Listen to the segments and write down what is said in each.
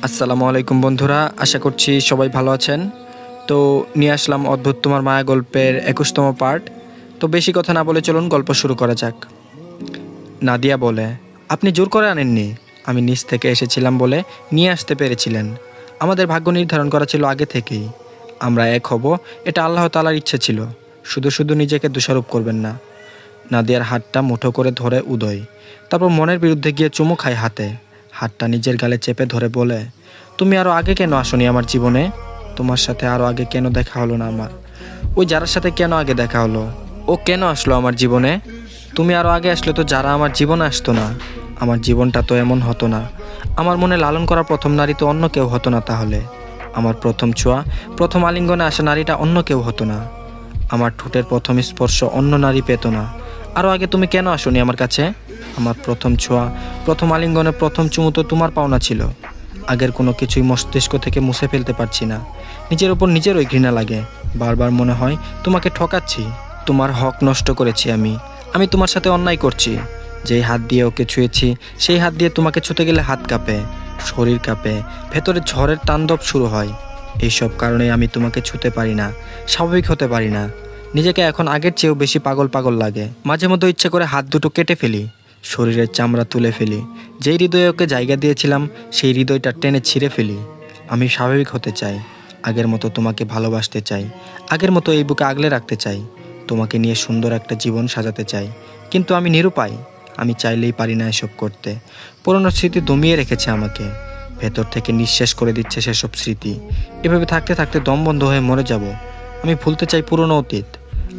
আসসালামু আলাইকুম বন্ধুরা, আশা করছি সবাই ভালো আছেন। তো নিয়ে আসলাম অদ্ভুত তোমার মায়া গল্পের 21তম পার্ট। তো বেশি কথা না বলে চলুন গল্প শুরু করা যাক। নাদিয়া বলে, আপনি জোর করে আনেননি, আমি নিচ থেকে এসেছিলাম বলে নিয়ে আসতে পেরেছিলেন। আমাদের ভাগ্য নির্ধারণ করা ছিল আগে থেকেই, আমরা এক হব, এটা আল্লাহ তাআলার ইচ্ছে ছিল। শুধু শুধু নিজেকে দোষারোপ করবেন না। নাদিয়ার হাতটা মুঠো করে ধরে উদয়, তারপর মনের বিরুদ্ধে গিয়ে চুমু খায় হাতে। হাতটা নিজের গালে চেপে ধরে বলে, তুমি আরও আগে কেন আসনি আমার জীবনে? তোমার সাথে আরও আগে কেন দেখা হলো না আমার? ওই যারার সাথে কেন আগে দেখা হলো? ও কেন আসলো আমার জীবনে? তুমি আরও আগে আসলে তো যারা আমার জীবনে আসতো না। আমার জীবনটা তো এমন হতো না। আমার মনে লালন করা প্রথম নারী তো অন্য কেউ হতো না তাহলে। আমার প্রথম ছোঁয়া, প্রথম আলিঙ্গনে আসা নারীটা অন্য কেউ হতো না। আমার ঠোঁটের প্রথম স্পর্শ অন্য নারী পেত না। আরও আগে তুমি কেন আসনি আমার কাছে? আমার প্রথম ছোঁয়া, প্রথম আলিঙ্গনে প্রথম চুমু তো তোমার পাওনা ছিল। আগের কোনো কিছুই মস্তিষ্ক থেকে মুছে ফেলতে পারছি না। নিজের ওপর নিজেরই ঘৃণা লাগে। বারবার মনে হয় তোমাকে ঠকাচ্ছি, তোমার হক নষ্ট করেছি আমি তোমার সাথে অন্যায় করছি। যেই হাত দিয়ে ওকে ছুঁয়েছি সেই হাত দিয়ে তোমাকে ছুঁতে গেলে হাত কাঁপে, শরীর কাঁপে, ভেতরে ঝড়ের তাণ্ডব শুরু হয়। এইসব কারণে আমি তোমাকে ছুঁতে পারি না, স্বাভাবিক হতে পারি না। নিজেকে এখন আগের চেয়েও বেশি পাগল পাগল লাগে। মাঝে মধ্যে ইচ্ছে করে হাত দুটো কেটে ফেলি, শরীরের চামড়া তুলে ফেলি। যেই হৃদয়ে ওকে জায়গা দিয়েছিলাম সেই হৃদয়টা টেনে ছিঁড়ে ফেলি। আমি স্বাভাবিক হতে চাই, আগের মতো তোমাকে ভালোবাসতে চাই, আগের মতো এই বুকে আগলে রাখতে চাই, তোমাকে নিয়ে সুন্দর একটা জীবন সাজাতে চাই। কিন্তু আমি নিরুপায়, আমি চাইলেই পারি না এসব করতে। পুরনো স্মৃতি দমিয়ে রেখেছে আমাকে, ভেতর থেকে নিঃশেষ করে দিচ্ছে সেসব স্মৃতি। এভাবে থাকতে থাকতে দম বন্ধ হয়ে মরে যাব। আমি ভুলতে চাই পুরনো অতীত।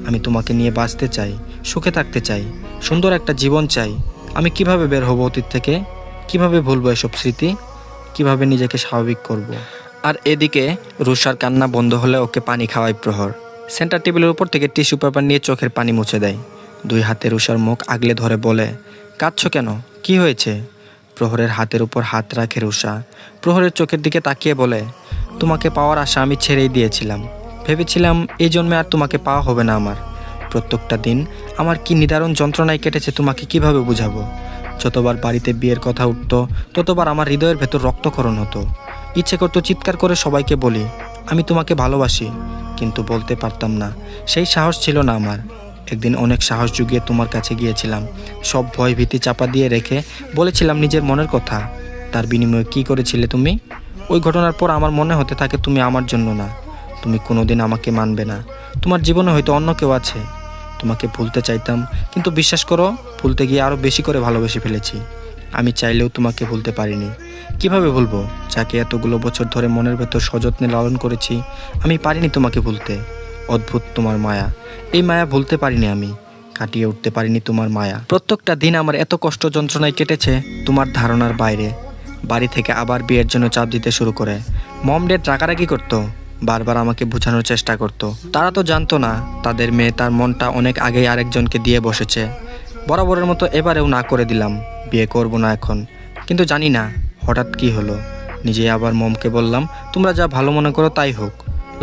আমি তোমাকে নিয়ে বাঁচতে চাই, সুখে থাকতে চাই, সুন্দর একটা জীবন চাই। আমি কিভাবে বের হব অতীত থেকে? কিভাবে ভুলবো এসব স্মৃতি? কিভাবে নিজেকে স্বাভাবিক করব? আর এদিকে রুষার কান্না বন্ধ হলে ওকে পানি খাওয়ায় প্রহর। সেন্টার টেবিলের উপর থেকে টিস্যু পেপার নিয়ে চোখের পানি মুছে দেয়। দুই হাতে রুষার মুখ আগলে ধরে বলে, কাঁদছো কেন? কি হয়েছে? প্রহরের হাতের উপর হাত রাখে রুষা। প্রহরের চোখের দিকে তাকিয়ে বলে, তোমাকে পাওয়ার আশা আমি ছেড়েই দিয়েছিলাম। ভেবেছিলাম এই জন্মে আর তোমাকে পাওয়া হবে না আমার। প্রত্যেকটা দিন আমার কি নিদারুণ যন্ত্রণায় কেটেছে তোমাকে কিভাবে বুঝাবো। যতবার বাড়িতে বিয়ের কথা উঠতো ততবার আমার হৃদয়ের ভেতর রক্তক্ষরণ হতো। ইচ্ছে করতো চিৎকার করে সবাইকে বলি, আমি তোমাকে ভালোবাসি, কিন্তু বলতে পারতাম না, সেই সাহস ছিল না আমার। একদিন অনেক সাহস জুগিয়ে তোমার কাছে গিয়েছিলাম, সব ভয় ভীতি চাপা দিয়ে রেখে বলেছিলাম নিজের মনের কথা। তার বিনিময়ে কী করেছিলে তুমি? ওই ঘটনার পর আমার মনে হতে থাকে তুমি আমার জন্য না। তুমি কোনোদিন আমাকে মানবে না। তোমার জীবনে হয়তো অন্য কেউ আছে। তোমাকে ভুলতে চাইতাম, কিন্তু বিশ্বাস করো, ভুলতে গিয়ে আরও বেশি করে ভালোবেসে ফেলেছি। আমি চাইলেও তোমাকে ভুলতে পারিনি। কিভাবে ভুলবো যাকে এতগুলো বছর ধরে মনের ভেতর সযত্নে লালন করেছি? আমি পারিনি তোমাকে ভুলতে। অদ্ভুত তোমার মায়া, এই মায়া ভুলতে পারিনি আমি, কাটিয়ে উঠতে পারিনি তোমার মায়া। প্রত্যেকটা দিন আমার এত কষ্ট যন্ত্রণায় কেটেছে তোমার ধারণার বাইরে। বাড়ি থেকে আবার বিয়ের জন্য চাপ দিতে শুরু করে। মম ড্যাড রাগারাগি করতো, বারবার আমাকে বোঝানোর চেষ্টা করত। তারা তো জানতো না তাদের মেয়ে তার মনটা অনেক আগেই আরেকজনকে দিয়ে বসেছে। বরাবরের মতো এবারেও না করে দিলাম, বিয়ে করব না এখন। কিন্তু জানি না হঠাৎ কি হলো, নিজেই আবার মমকে বললাম, তোমরা যা ভালো মনে করো তাই হোক।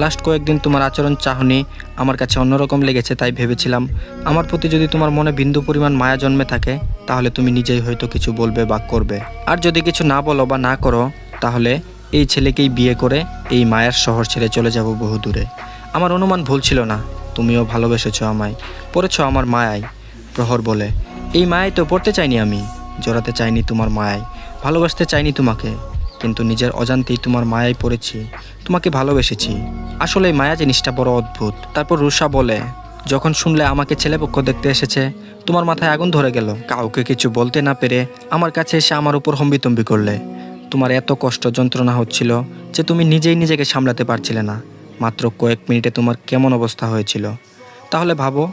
লাস্ট কয়েকদিন তোমার আচরণ চাহনি আমার কাছে অন্যরকম লেগেছে, তাই ভেবেছিলাম আমার প্রতি যদি তোমার মনে বিন্দু পরিমাণ মায়া জন্মে থাকে তাহলে তুমি নিজেই হয়তো কিছু বলবে বা করবে। আর যদি কিছু না বলো বা না করো তাহলে এই ছেলেকেই বিয়ে করে এই মায়ার শহর ছেড়ে চলে যাব বহু দূরে। আমার অনুমান ভুল ছিল না, তুমিও ভালোবেসেছো আমায়, পড়েছো আমার মায়ায়। প্রহর বলে, এই মায়ায় তো পড়তে চাইনি আমি, জড়াতে চাইনি তোমার মায়ায়, ভালোবাসতে চাইনি তোমাকে, কিন্তু নিজের অজান্তেই তোমার মায়ায় পড়েছি, তোমাকে ভালোবেসেছি। আসলে এই মায়া জিনিসটা বড় অদ্ভুত। তারপর রুষা বলে, যখন শুনলে আমাকে ছেলেপক্ষ দেখতে এসেছে তোমার মাথায় আগুন ধরে গেল। কাউকে কিছু বলতে না পেরে আমার কাছে এসে আমার উপর হম্বিতম্বি করলে। তোমার এত কষ্ট যন্ত্রণা হচ্ছিল যে তুমি নিজেই নিজেকে সামলাতে পারছিলে না। মাত্র কয়েক মিনিটে তোমার কেমন অবস্থা হয়েছিল তাহলে ভাবো।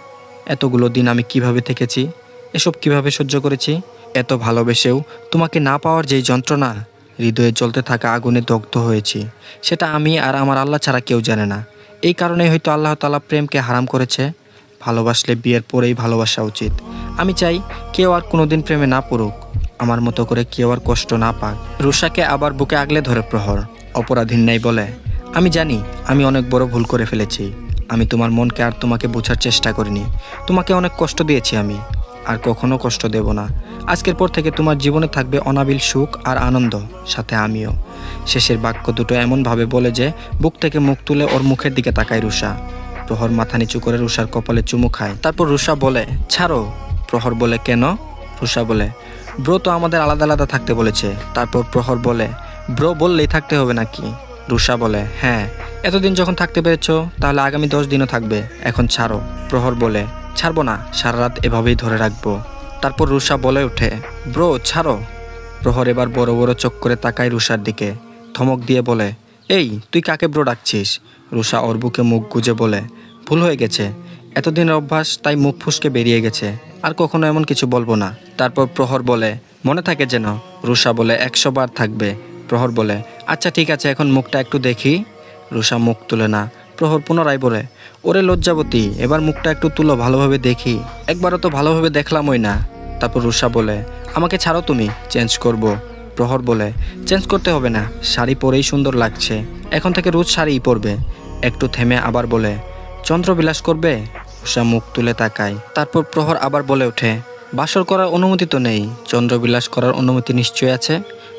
এতগুলো দিন আমি কিভাবে থেকেছি, এসব কিভাবে সহ্য করেছি। এত ভালোবেসেও তোমাকে না পাওয়ার যেই যন্ত্রণা, হৃদয়ে জ্বলতে থাকা আগুনে দগ্ধ হয়েছি, সেটা আমি আর আমার আল্লাহ ছাড়া কেউ জানে না। এই কারণেই হয়তো আল্লাহ তাআলা প্রেমকে হারাম করেছে। ভালোবাসলে বিয়ের পরেই ভালোবাসা উচিত। আমি চাই কেউ আর কোনোদিন প্রেমে না পড়ুক, আমার মতো করে কেউ আর কষ্ট না পাক। রুষাকে আবার বুকে আগলে ধরে প্রহর অপরাধীর ন্যায় বলে, আমি জানি আমি অনেক বড় ভুল করে ফেলেছি। আমি তোমার মনকে আর তোমাকে বোঝার চেষ্টা করিনি। তোমাকে অনেক কষ্ট দিয়েছি আমি, আর কখনো কষ্ট দেব না। আজকের পর থেকে তোমার জীবনে থাকবে অনাবিল সুখ আর আনন্দ, সাথে আমিও। শেষের বাক্য দুটো এমনভাবে বলে যে বুক থেকে মুখ তুলে ওর মুখের দিকে তাকায় রুষা। প্রহর মাথা নিচু করে রুষার কপালে চুমু খায়। তারপর রুষা বলে, ছাড়ো। প্রহর বলে, কেন? রুষা বলে, ব্রো তো আমাদের আলাদা আলাদা থাকতে বলেছে। তারপর প্রহর বলে, ব্রো বললেই থাকতে হবে নাকি? রুষা বলে, হ্যাঁ, এতদিন যখন থাকতে পেরেছো তাহলে আগামী 10 দিনও থাকবে, এখন ছাড়ো। প্রহর বলে, ছাড়বো না, সারা রাত এভাবেই ধরে রাখবো। তারপর রুষা বলে ওঠে, ব্রো ছাড়ো। প্রহর এবার বড় বড় চোখ করে তাকায় রুষার দিকে, ধমক দিয়ে বলে, এই তুই কাকে ব্রো ডাকছিস? রুষা ওর বুকে মুখ গুজে বলে, ভুল হয়ে গেছে, এতদিনের অভ্যাস, তাই মুখ ফুসকে বেরিয়ে গেছে, আর কখনো এমন কিছু বলবো না। তারপর প্রহর বলে, মনে থাকে যেন। রুষা বলে, 100 বার থাকবে। প্রহর বলে, আচ্ছা ঠিক আছে, এখন মুখটা একটু দেখি। রুষা মুখ তুলে না। প্রহর পুনরায় বলে, ওরে লজ্জাবতী, এবার মুখটা একটু তুলো, ভালোভাবে দেখি। একবারও তো ভালোভাবে দেখলামই না। তারপর রুষা বলে, আমাকে ছাড়ো, তুমি, চেঞ্জ করব। প্রহর বলে, চেঞ্জ করতে হবে না, শাড়ি পরেই সুন্দর লাগছে, এখন থেকে রোজ শাড়িই পরবে। একটু থেমে আবার বলে, চন্দ্রবিলাস করবে? রুষা মুখ তুলে তাকায়। তারপর প্রহর আবার বলে ওঠে, বাসর করার অনুমতি তো নেই, চন্দ্রবিলাস করার অনুমতি নিশ্চয়ই আছে।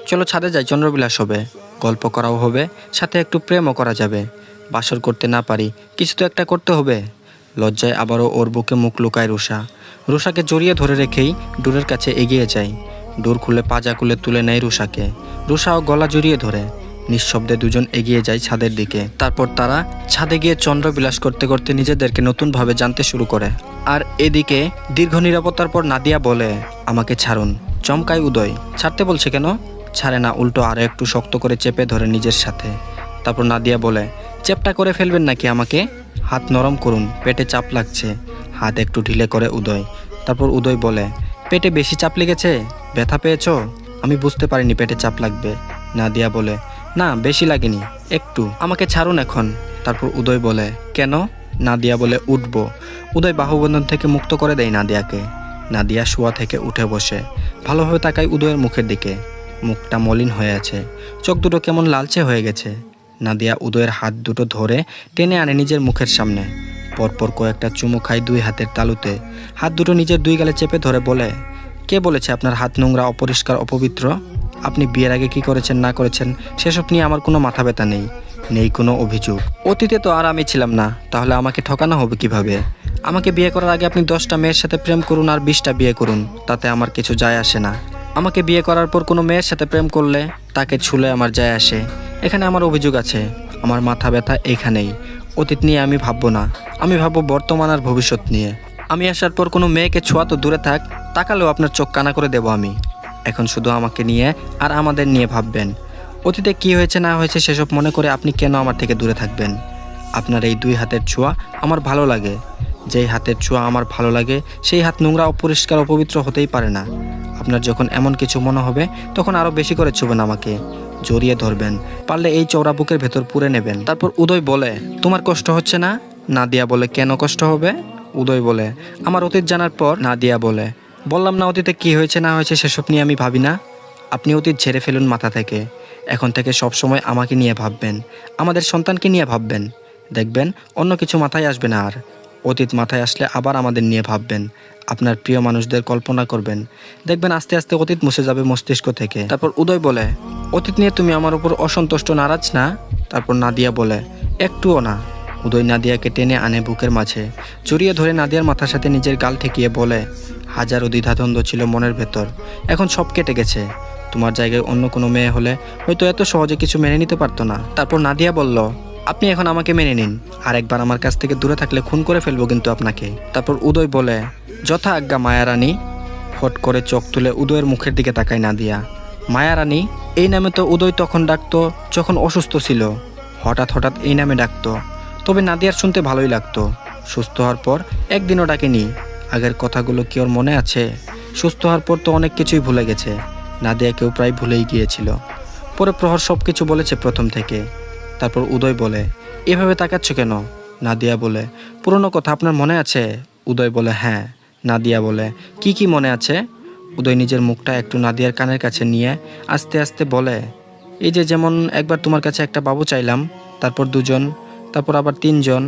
চলো ছাদে যাই, চন্দ্রবিলাস হবে, গল্প করাও হবে, সাথে একটু প্রেমও করা যাবে। বাসর করতে না পারি, কিছু তো একটা করতে হবে। লজ্জায় আবারও ওর বুকে মুখ লুকায় রুষা। রুষাকে জড়িয়ে ধরে রেখেই ডোরের কাছে এগিয়ে যায়। ডোর খুলে পাজা খুলে তুলে নেয় রুষাকে। রুষাও গলা জড়িয়ে ধরে। নিঃশব্দে দুজন এগিয়ে যায় ছাদের দিকে। তারপর তারা ছাদে গিয়ে চন্দ্রবিলাস করতে করতে নিজেদেরকে নতুনভাবে জানতে শুরু করে। আর এদিকে দীর্ঘ নিরাপত্তার পর নাদিয়া বলে, আমাকে ছাড়ুন। চমকায় উদয়, ছাড়তে বলছে কেন? ছাড়ে না, উল্টো আরও একটু শক্ত করে চেপে ধরে নিজের সাথে। তারপর নাদিয়া বলে, চেপটা করে ফেলবেন নাকি আমাকে? হাত নরম করুন, পেটে চাপ লাগছে। হাত একটু ঢিলে করে উদয়। তারপর উদয় বলে, পেটে বেশি চাপ লেগেছে? ব্যথা পেয়েছো? আমি বুঝতে পারিনি পেটে চাপ লাগবে। নাদিয়া বলে, না বেশি লাগেনি, একটু, আমাকে ছাড়ুন এখন। তারপর উদয় বলে, কেন? নাদিয়া বলে, উঠবো। উদয় বাহুবন্ধন থেকে মুক্ত করে দেয় নাদিয়াকে। নাদিয়া শোয়া থেকে উঠে বসে ভালোভাবে তাকায় উদয়ের মুখের দিকে। মুখটা মলিন হয়ে আছে, চোখ দুটো কেমন লালচে হয়ে গেছে। নাদিয়া উদয়ের হাত দুটো ধরে টেনে আনে নিজের মুখের সামনে। পরপর কয়েকটা চুমু খায় 2 হাতের তালুতে। হাত দুটো নিজের 2 গালে চেপে ধরে বলে, কে বলেছে আপনার হাত নোংরা, অপরিষ্কার, অপবিত্র? আপনি বিয়ের আগে কি করেছেন না করেছেন সেসব নিয়ে আমার কোনো মাথা ব্যথা নেই, নেই কোনো অভিযোগ। অতীতে তো আর আমি ছিলাম না, তাহলে আমাকে ঠকানো হবে কিভাবে? আমাকে বিয়ে করার আগে আপনি 10টা মেয়ের সাথে প্রেম করুন আর 20টা বিয়ে করুন, তাতে আমার কিছু যায় আসে না। আমাকে বিয়ে করার পর কোনো মেয়ের সাথে প্রেম করলে তাকে ছুলে আমার যায় আসে। এখানে আমার অভিযোগ আছে, আমার মাথা ব্যথা এখানেই। অতীত নিয়ে আমি ভাববো না, আমি ভাববো বর্তমান আর ভবিষ্যৎ নিয়ে। আমি আসার পর কোনো মেয়েকে ছোঁয়া তো দূরে থাক, তাকালেও আপনার চোখ কানা করে দেব আমি। এখন শুধু আমাকে নিয়ে আর আমাদের নিয়ে ভাববেন। অতীতে কি হয়েছে না হয়েছে সেসব মনে করে আপনি কেন আমার থেকে দূরে থাকবেন? আপনার এই 2 হাতের ছোঁয়া আমার ভালো লাগে। যেই হাতের ছোঁয়া আমার ভালো লাগে সেই হাত নোংরা, অপরিষ্কার, অপবিত্র হতেই পারে না। আপনার যখন এমন কিছু মনে হবে তখন আরও বেশি করে ছুবেন আমাকে, জড়িয়ে ধরবেন, পারলে এই চওড়া বুকের ভেতর পুরে নেবেন। তারপর উদয় বলে, তোমার কষ্ট হচ্ছে না? নাদিয়া বলে, কেন কষ্ট হবে? উদয় বলে, আমার অতীত জানার পর। নাদিয়া বলে, বললাম না অতীতে কি হয়েছে না হয়েছে সেসব নিয়ে আমি ভাবি না। আপনি অতীত ঝেড়ে ফেলুন মাথা থেকে। এখন থেকে সব সময় আমাকে নিয়ে ভাববেন, আমাদের সন্তানকে নিয়ে ভাববেন। দেখবেন অন্য কিছু মাথায় আসবে না আর। অতীত মাথায় আসলে আবার আমাদের নিয়ে ভাববেন, আপনার প্রিয় মানুষদের কল্পনা করবেন। দেখবেন আস্তে আস্তে অতীত মুছে যাবে মস্তিষ্ক থেকে। তারপর উদয় বলে, অতীত নিয়ে তুমি আমার উপর অসন্তুষ্ট, নারাজ না? তারপর নাদিয়া বলে, একটুও না। উদয় নাদিয়াকে টেনে আনে বুকের মাঝে, জড়িয়ে ধরে নাদিয়ার মাথার সাথে নিজের গাল ঠেকিয়ে বলে, হাজারো দ্বিধাদ্বন্দ্ব ছিল মনের ভেতর, এখন সব কেটে গেছে। তোমার জায়গায় অন্য কোনো মেয়ে হলে হয়তো এত সহজে কিছু মেনে নিতে পারতো না। তারপর নাদিয়া বলল, আপনি এখন আমাকে মেনে নিন, আর একবার আমার কাছ থেকে দূরে থাকলে খুন করে ফেলবো কিন্তু আপনাকে। তারপর উদয় বলে, যথা আজ্ঞা মায়ারানী। ফট করে চোখ তুলে উদয়ের মুখের দিকে তাকায় নাদিয়া। মায়ারানী এই নামে তো উদয় তখন ডাকতো যখন অসুস্থ ছিল, হঠাৎ হঠাৎ এই নামে ডাকতো। তবে নাদিয়ার শুনতে ভালোই লাগতো। সুস্থ হওয়ার পর একদিনও ডাকেনি। আগের কথাগুলো কি ওর মনে আছে? সুস্থ হওয়ার পর তো অনেক কিছুই ভুলে গেছে। নাদিয়াকেও প্রায় ভুলেই গিয়েছিল। পরে প্রহর সব কিছু বলেছে প্রথম থেকে। তারপর উদয় বলে, এভাবে তাকাচ্ছ কেন? নাদিয়া বলে, পুরনো কথা আপনার মনে আছে? উদয় বলে, হ্যাঁ। নাদিয়া বলে, কি কি মনে আছে? উদয় নিজের মুখটা একটু নাদিয়ার কানের কাছে নিয়ে আস্তে আস্তে বলে, এই যে যেমন একবার তোমার কাছে একটা বাবু চাইলাম, তারপর 2জন, তারপর আবার 3জন।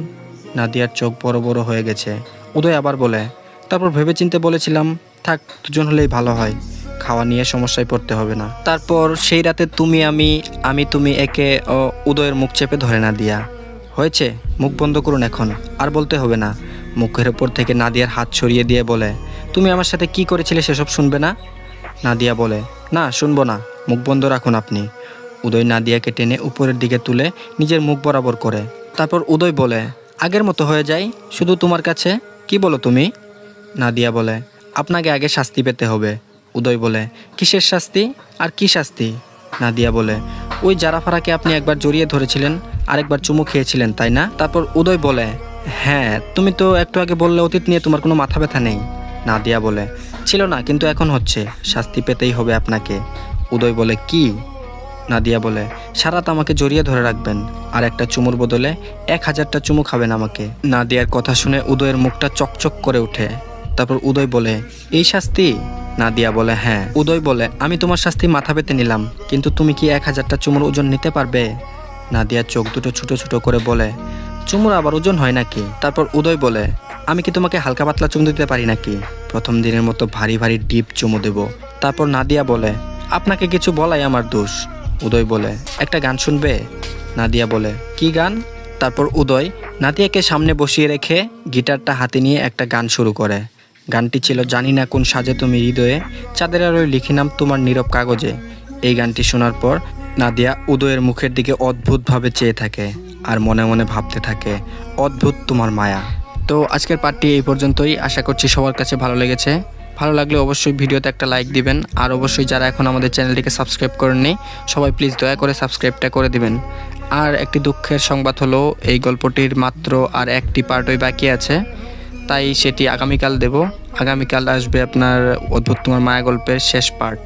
নাদিয়ার চোখ বড় বড় হয়ে গেছে। উদয় আবার বলে, তারপর ভেবেচিন্তে বলেছিলাম থাক 2জন হলেই ভালো হয়, খাওয়া নিয়ে সমস্যায় পড়তে হবে না। তারপর সেই রাতে তুমি আমি তুমি একে উদয়ের মুখ চেপে ধরে নাদিয়া। হয়েছে, মুখ বন্ধ করুন এখন, আর বলতে হবে না। মুখের ওপর থেকে নাদিয়ার হাত সরিয়ে দিয়ে বলে, তুমি আমার সাথে কি করেছিলে সেসব শুনবে না? নাদিয়া বলে, না শুনবো না, মুখ বন্ধ রাখুন আপনি। উদয় নাদিয়াকে টেনে উপরের দিকে তুলে নিজের মুখ বরাবর করে। তারপর উদয় বলে, আগের মতো হয়ে যাই শুধু তোমার কাছে, কি বলো তুমি? নাদিয়া বলে, আপনাকে আগে শাস্তি পেতে হবে। উদয় বলে, কিসের শাস্তি? আর কি শাস্তি? নাদিয়া বলে, ওই জারাফারাকে আপনি একবার জড়িয়ে ধরেছিলেন, আরেকবার চুমু খেয়েছিলেন, তাই না? তারপর উদয় বলে, হ্যাঁ, তুমি তো একটু আগে বললে অতীত নিয়ে তোমার কোনো মাথা ব্যথা নেই। নাদিয়া বলে, ছিল না, কিন্তু এখন হচ্ছে, শাস্তি পেতেই হবে আপনাকে। উদয় বলে, কি? নাদিয়া বলে, সারাত আমাকে জড়িয়ে ধরে রাখবেন, আর একটা চুমুর বদলে 1000টা চুমু খাবেন আমাকে। নাদিয়ার কথা শুনে উদয়ের মুখটা চকচক করে ওঠে। তারপর উদয় বলে, এই শাস্তি? নাদিয়া বলে, হ্যাঁ। উদয় বলে, আমি তোমার শাস্তি মাথা পেতে নিলাম, কিন্তু তুমি কি 1000টা চুমুর ওজন নিতে পারবে? নাদিয়ার চোখ দুটো ছোটো ছোটো করে বলে, চুমুর আবার ওজন হয় নাকি? তারপর উদয় বলে, আমি কি তোমাকে হালকা পাতলা চুমু দিতে পারি নাকি? প্রথম দিনের মতো ভারী ভারী ডিপ চুমু দেব। তারপর নাদিয়া বলে, আপনাকে কিছু বলাই আমার দোষ। উদয় বলে, একটা গান শুনবে? নাদিয়া বলে, কি গান? তারপর উদয় নাদিয়াকে সামনে বসিয়ে রেখে গিটারটা হাতে নিয়ে একটা গান শুরু করে। গানটি ছিল, জানি না কোন সাজে তুমি হৃদয়ে, চাঁদের আলোয় লিখি নাম তোমার নীরব কাগজে। এই গানটি শোনার পর নাদিয়া উদয়ের মুখের দিকে অদ্ভুতভাবে চেয়ে থাকে আর মনে মনে ভাবতে থাকে, অদ্ভুত তোমার মায়া। তো আজকের পার্টটি এই পর্যন্তই। আশা করছি সবার কাছে ভালো লেগেছে। ভালো লাগলে অবশ্যই ভিডিওতে একটা লাইক দিবেন, আর অবশ্যই যারা এখন আমাদের চ্যানেলটিকে সাবস্ক্রাইব করেননি সবাই প্লিজ দয়া করে সাবস্ক্রাইবটা করে দিবেন। আর একটি দুঃখের সংবাদ হলো, এই গল্পটির মাত্র আর একটি পার্টই বাকি আছে, তাই সেটি আগামীকাল দেব। আগামীকাল আসবে আপনার অদ্ভুত তোমার মায়া গল্পের শেষ পার্ট।